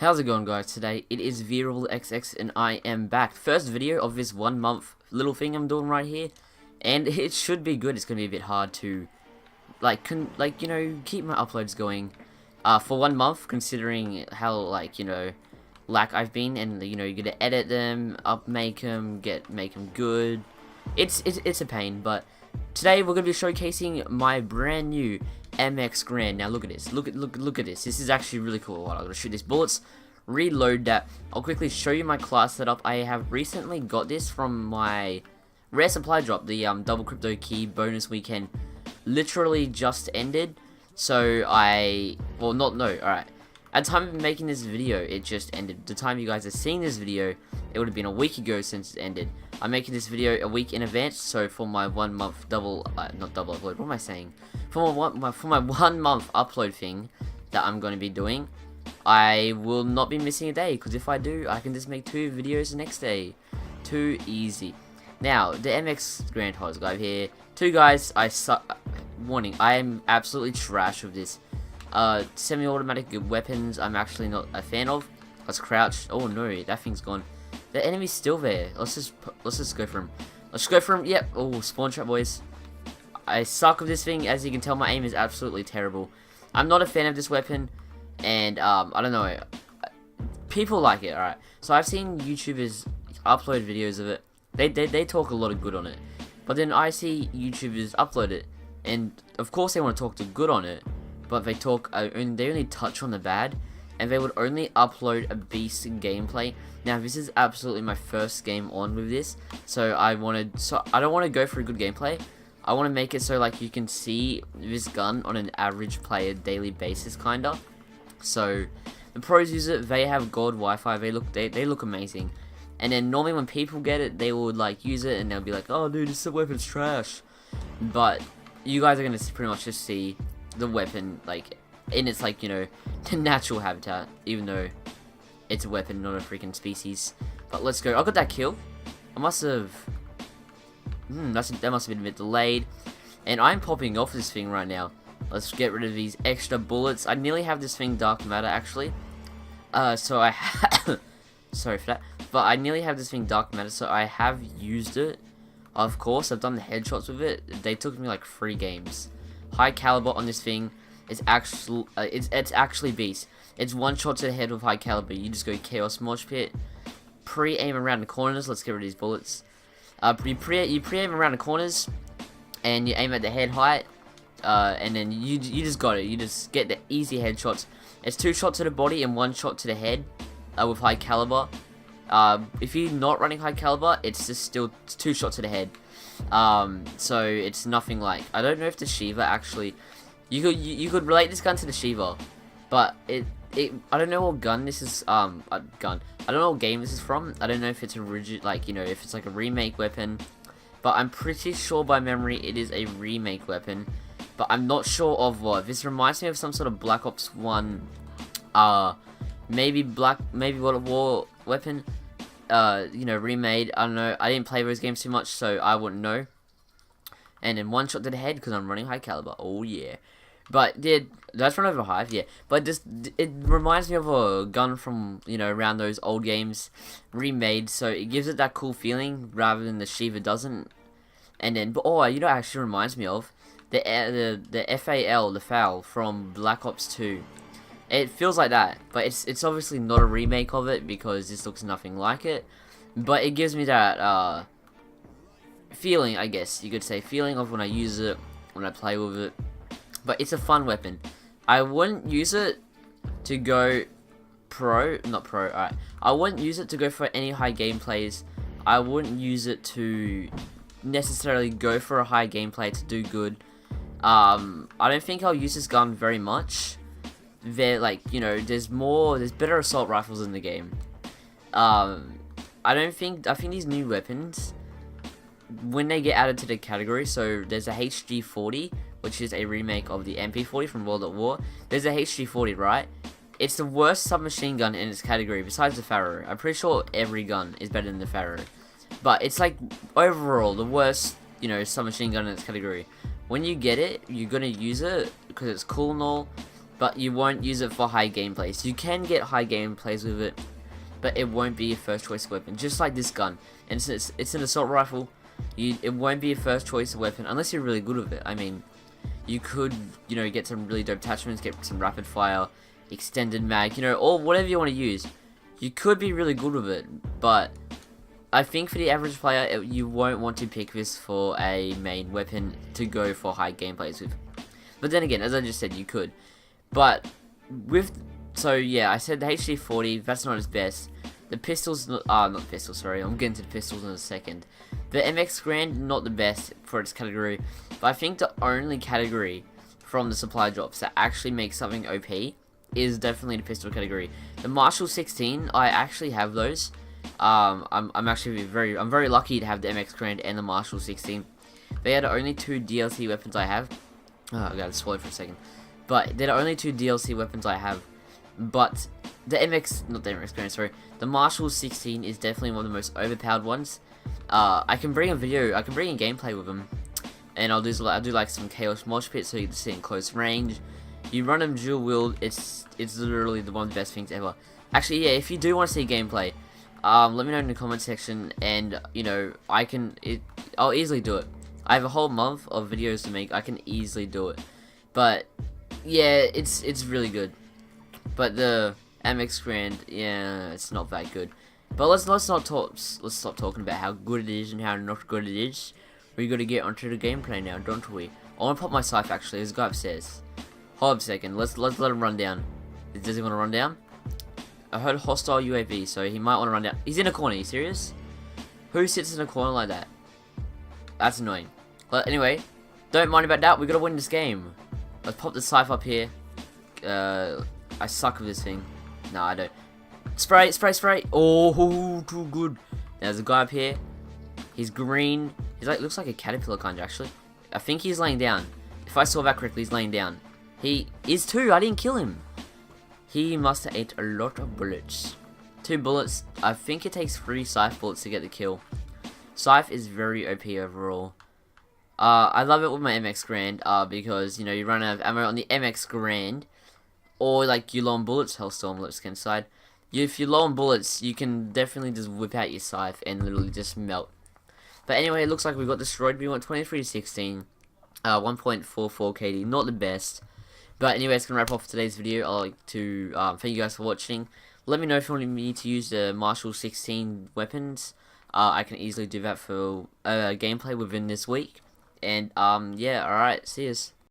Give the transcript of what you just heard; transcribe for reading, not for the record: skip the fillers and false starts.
How's it going, guys? Today it is VRuleXX and I am back. First video of this 1 month little thing I'm doing right here, and it should be good. It's gonna be a bit hard to keep my uploads going for 1 month, considering how lack I've been, and you gotta edit them, make them good. It's a pain, but today we're gonna be showcasing my brand new MX Grand. Now look at this. Look at this. This is actually really cool. I'm gonna shoot these bullets, reload that. I'll quickly show you my class setup. I have recently got this from my rare supply drop. The double crypto key bonus weekend literally just ended. So alright. At the time of making this video, it just ended. The time you guys are seeing this video, it would have been a week ago since it ended. I'm making this video a week in advance, so for my 1 month not double upload, what am I saying? For my 1 month upload thing that I'm going to be doing, I will not be missing a day, because if I do, I can just make 2 videos the next day. Too easy. Now, the MX Grand Hosguy here. 2 guys, I suck. Warning, I am absolutely trash with this. Semi-automatic weapons, I'm actually not a fan of. Let's crouch. Oh no, that thing's gone. The enemy's still there. Let's just go for him. Let's go for him. Yep. Oh, spawn trap, boys. I suck with this thing. As you can tell, my aim is absolutely terrible. I'm not a fan of this weapon, and I don't know. People like it. All right. So I've seen YouTubers upload videos of it. They talk a lot of good on it, but then I see YouTubers upload it, and of course they want to talk to good on it, but they only touch on the bad, and they would only upload a beast gameplay. Now this is absolutely my first game on with this, so I don't want to go for a good gameplay. I want to make it so like you can see this gun on an average player daily basis, kinda. So the pros use it. They have gold Wi-Fi. They look amazing. And then normally when people get it, they would like use it and they'll be like, "Oh, dude, this weapon's trash." But you guys are gonna pretty much just see the weapon like in its the natural habitat, even though it's a weapon, not a freaking species. But let's go. I got that kill. I must have. That must have been a bit delayed. And I'm popping off this thing right now. Let's get rid of these extra bullets. I nearly have this thing dark matter actually. So I sorry for that. But I nearly have this thing dark matter, so I have used it. Of course, I've done the headshots with it. They took me like 3 games. High caliber on this thing is actually it's actually beast. It's 1 shot to the head with high caliber. You just go chaos mosh pit, pre-aim around the corners. Let's get rid of these bullets. You pre-aim around the corners, and you aim at the head height, and then you just got it. You just get the easy headshots. It's 2 shots to the body and 1 shot to the head with high caliber. If you're not running high caliber, it's just still 2 shots to the head. So it's nothing like. I don't know if the Shiva actually. You could relate this gun to the Shiva, but I don't know what gun this is. I don't know what game this is from. I don't know if it's a rigid, if it's like a remake weapon, but I'm pretty sure by memory it is a remake weapon, but I'm not sure of what. This reminds me of some sort of Black Ops 1, maybe World of War weapon, remade. I don't know. I didn't play those games too much, so I wouldn't know. And then 1 shot to the head because I'm running high caliber. Oh yeah. But that's run over Hive, yeah. But it reminds me of a gun from around those old games, remade. So it gives it that cool feeling rather than the Shiva doesn't. And then, actually reminds me of the FAL, the FAL from Black Ops 2. It feels like that, but it's obviously not a remake of it because this looks nothing like it. But it gives me that feeling, I guess you could say, feeling of when I use it, when I play with it. But it's a fun weapon. I wouldn't use it to go alright. I wouldn't use it to go for any high gameplays. I wouldn't use it to necessarily go for a high gameplay to do good. I don't think I'll use this gun very much. There's better assault rifles in the game. I think these new weapons, when they get added to the category, so there's a HG40, which is a remake of the MP40 from World at War. There's a HG40, right? It's the worst submachine gun in its category, besides the Pharaoh. I'm pretty sure every gun is better than the Pharaoh. But it's like, overall, the worst, submachine gun in its category. When you get it, you're gonna use it, because it's cool and all. but you won't use it for high gameplays. You can get high gameplays with it, but it won't be your first choice weapon. Just like this gun, and since it's an assault rifle, it won't be your first choice weapon unless you're really good with it. I mean, you could, you know, get some really dope attachments, get some rapid fire, extended mag, you know, or whatever you want to use. You could be really good with it, but I think for the average player, you won't want to pick this for a main weapon to go for high gameplays with. But then again, as I just said, you could. But with, so yeah, I said the HG40, that's not its best. The pistols, not the pistols, sorry, I'm getting to the pistols in a second. The MX Grand, not the best for its category, but I think the only category from the supply drops that actually makes something OP is definitely the pistol category. The Marshall 16, I actually have those. I'm very lucky to have the MX Grand and the Marshall 16. They are the only two DLC weapons I have. Oh, I gotta swallow for a second. But they're the only two DLC weapons I have. But the not the MX Grand, sorry. The Marshall 16 is definitely one of the most overpowered ones. I can bring a gameplay with them, and I'll do like some Chaos Mosh Pit so you can see in close range. You run them dual wield, it's literally one of the best things ever. Actually, yeah, if you do want to see gameplay, let me know in the comment section, and you know, I'll easily do it. I have a whole month of videos to make. I can easily do it. But yeah, it's really good. But the MX Grand, yeah, it's not that good. But let's stop talking about how good it is and how not good it is. We gotta get onto the gameplay now, don't we? I wanna pop my scythe actually. There's a guy upstairs. Hold up a second. Let's let him run down. Does he want to run down? I heard hostile UAV, so he might want to run down. He's in a corner. Are you serious? Who sits in a corner like that? That's annoying. But anyway, don't mind about that. We gotta win this game. Let's pop the scythe up here. I suck with this thing. No, I don't. Spray, spray, spray. Oh, too good. There's a guy up here. He's green. He's like, looks like a caterpillar kind of actually. I think he's laying down. If I saw that correctly, he's laying down. He is too. I didn't kill him. He must have ate a lot of bullets. 2 bullets. I think it takes 3 scythe bullets to get the kill. Scythe is very OP overall. I love it with my MX Grand because, you know, you run out of ammo on the MX Grand, or like you low on bullets, Hellstorm Lipstick inside. If you're low on bullets, you can definitely just whip out your scythe and literally just melt. But anyway, it looks like we got destroyed. We went 23 to 16, 1.44 KD, not the best. But anyway, it's gonna wrap off today's video. I'd like to thank you guys for watching. Let me know if you want me to use the Marshall 16 weapons. I can easily do that for gameplay within this week. And yeah, alright, see yous.